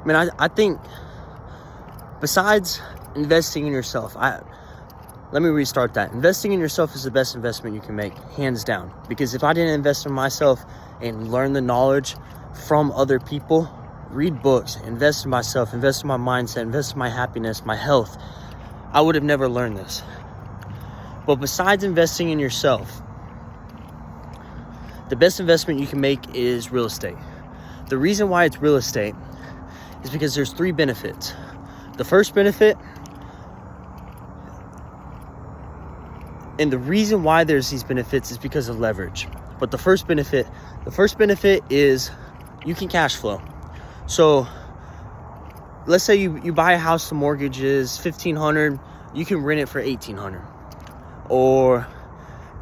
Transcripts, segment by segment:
I mean, I think besides investing in yourself, let me restart that. Investing in yourself is the best investment you can make, hands down. Because if I didn't invest in myself and learn the knowledge from other people, read books, invest in myself, invest in my mindset, invest in my happiness, my health, I would have never learned this. But besides investing in yourself, the best investment you can make is real estate. The reason why it's real estate is because there's 3 benefits. The first benefit, and the reason why there's these benefits is because of leverage. But the first benefit is you can cash flow. So let's say you buy a house, the mortgage is $1,500, you can rent it for $1,800. Or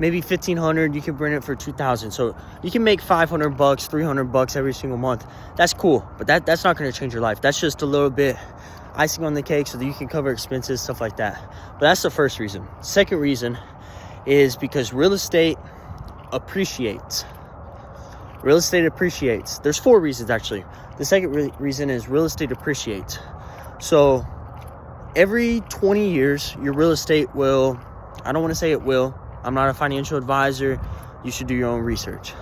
maybe $1,500, you can rent it for $2,000. So you can make $500, $300 every single month. That's cool, but that's not going to change your life. That's just a little bit icing on the cake so that you can cover expenses, stuff like that. But that's the first reason. Second reason is because real estate appreciates. Real estate appreciates. There's 4 reasons actually. The second reason is real estate appreciates. So every 20 years, your real estate will, I don't want to say it will, I'm not a financial advisor, you should do your own research.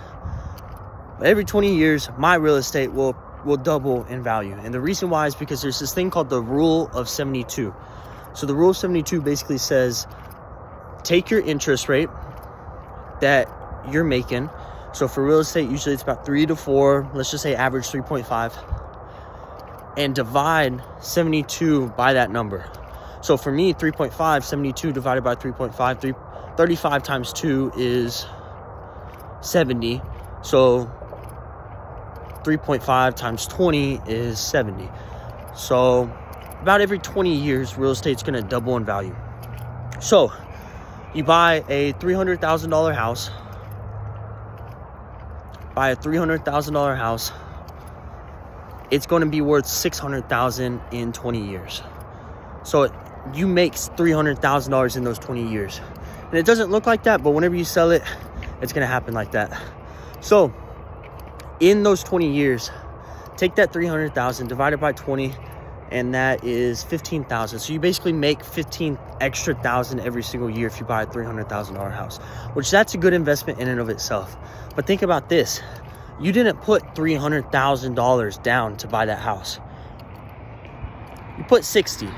But every 20 years, my real estate will double in value. And the reason why is because there's this thing called the Rule of 72. So the Rule of 72 basically says, take your interest rate that you're making. So for real estate, usually it's about 3 to 4, let's just say average 3.5, and divide 72 by that number. So for me, 3.5, 72 divided by 3.5, 35 times 2 is 70. So 3.5 times 20 is 70. So about every 20 years, real estate's going to double in value. So you buy a $300,000 house. Buy a $300,000 house. It's going to be worth $600,000 in 20 years. So you make $300,000 in those 20 years. And it doesn't look like that, but whenever you sell it, it's going to happen like that. So in those 20 years, take that $300,000, divide it by 20, and that is $15,000. So you basically make $15,000 extra every single year if you buy a $300,000 house, which that's a good investment in and of itself. But think about this. You didn't put $300,000 down to buy that house. You put 60.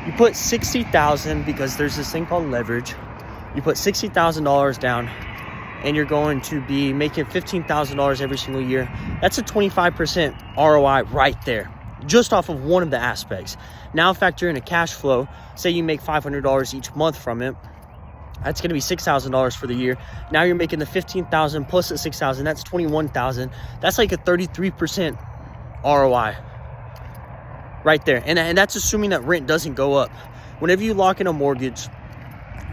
You put 60,000 because there's this thing called leverage. You put $60,000 down and you're going to be making $15,000 every single year. That's a 25% ROI right there, just off of one of the aspects. Now factor in a cash flow. Say you make $500 each month from it. That's going to be $6,000 for the year. Now you're making the $15,000 plus the $6,000. That's $21,000. That's like a 33% ROI right there. And that's assuming that rent doesn't go up. Whenever you lock in a mortgage,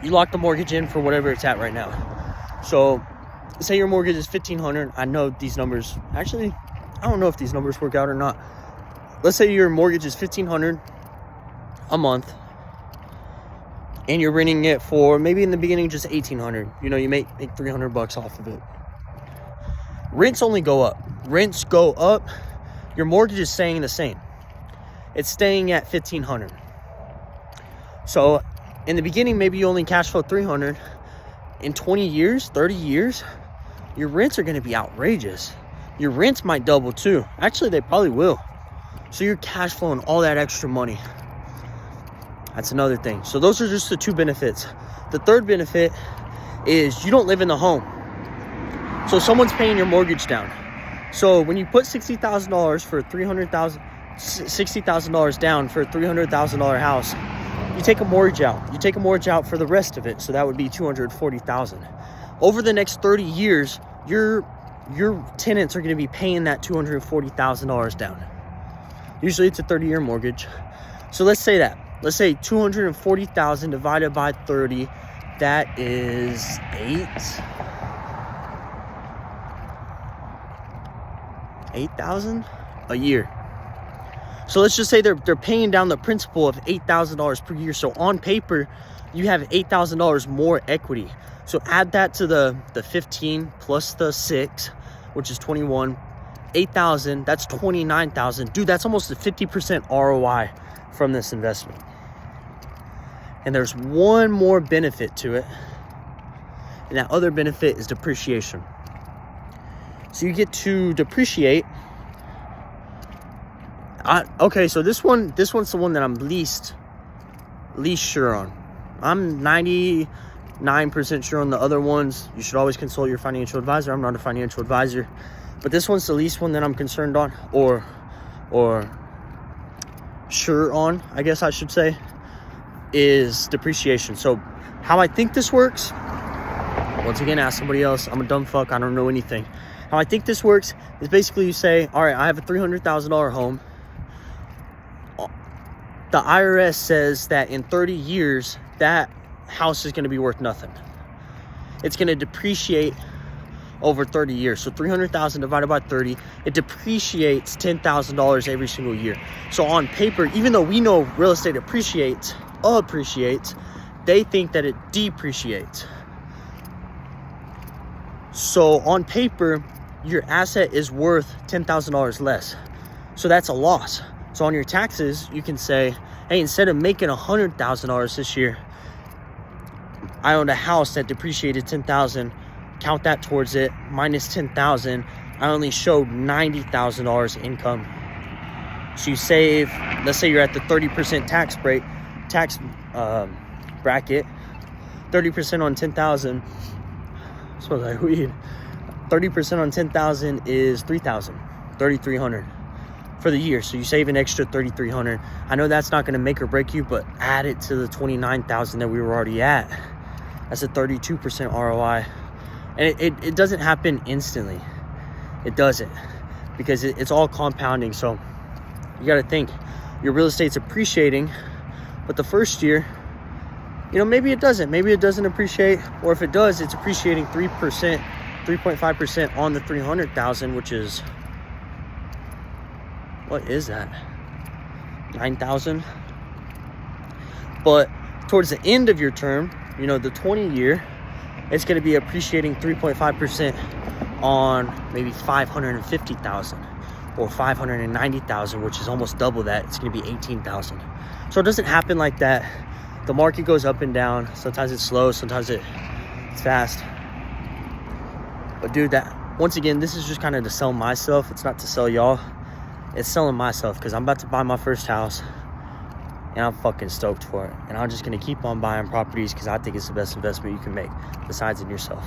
you lock the mortgage in for whatever it's at right now. So say your mortgage is $1,500. I know these numbers, actually, I don't know if these numbers work out or not. Let's say your mortgage is $1,500 a month. And you're renting it for maybe in the beginning just $1,800. You know, you make $300 off of it. Rents only go up. Rents go up. Your mortgage is staying the same. It's staying at $1,500. So in the beginning, maybe you only cash flow $300. In 20 years, 30 years, your rents are going to be outrageous. Your rents might double too. Actually, they probably will. So you're cash flowing all that extra money. That's another thing. So those are just the 2 benefits. The third benefit is you don't live in the home. So someone's paying your mortgage down. So when you put $60,000 for $60,000 down for a $300,000 house, you take a mortgage out. You take a mortgage out for the rest of it. So that would be $240,000. Over the next 30 years, your tenants are going to be paying that $240,000 down. Usually it's a 30-year mortgage. So let's say that. Let's say $240,000 divided by 30. That is $8,000 a year. So let's just say they're paying down the principal of $8,000 per year. So on paper, you have $8,000 more equity. So add that to the 15 plus the 6, which is 21. $8,000, that's $29,000. Dude, that's almost a 50% ROI from this investment. And there's one more benefit to it, and that other benefit is depreciation. So you get to depreciate. Okay, so this one's the one that I'm least sure on. I'm 99% sure on the other ones. You should always consult your financial advisor. I'm not a financial advisor, but this one's the least one that I'm concerned on, or sure on, I guess I should say, is depreciation. So how I think this works, once again, ask somebody else. I'm a dumb fuck, I don't know anything. How I think this works is basically you say, all right, I have a $300,000 home. The IRS says that in 30 years, that house is going to be worth nothing. It's going to depreciate over 30 years. So 300,000 divided by 30, it depreciates $10,000 every single year. So on paper, even though we know real estate appreciates, they think that it depreciates. So on paper, your asset is worth $10,000 less. So that's a loss. So on your taxes, you can say, hey, instead of making $100,000 this year, I owned a house that depreciated $10,000. Count that towards it, minus $10,000. I only showed $90,000 income. So you save, let's say you're at the 30% tax bracket, 30% on 10,000. Smells like weed. 30% on 10,000 is 3,300 for the year. So you save an extra 3,300. I know that's not going to make or break you, but add it to the 29,000 that we were already at. That's a 32% ROI. And it doesn't happen instantly. It doesn't, because it's all compounding. So you got to think, your real estate's appreciating, but the first year, maybe it doesn't. Maybe it doesn't appreciate, or if it does, it's appreciating 3%, 3.5% on the 300,000, which is, what is that? 9,000. But towards the end of your term, the 20 year, it's going to be appreciating 3.5% on maybe 550,000 or 590,000, which is almost double that. It's going to be 18,000. So it doesn't happen like that. The market goes up and down. Sometimes it's slow, sometimes it's fast. But dude, once again, this is just kind of to sell myself. It's not to sell y'all. It's selling myself, because I'm about to buy my first house, and I'm fucking stoked for it. And I'm just going to keep on buying properties because I think it's the best investment you can make besides in yourself.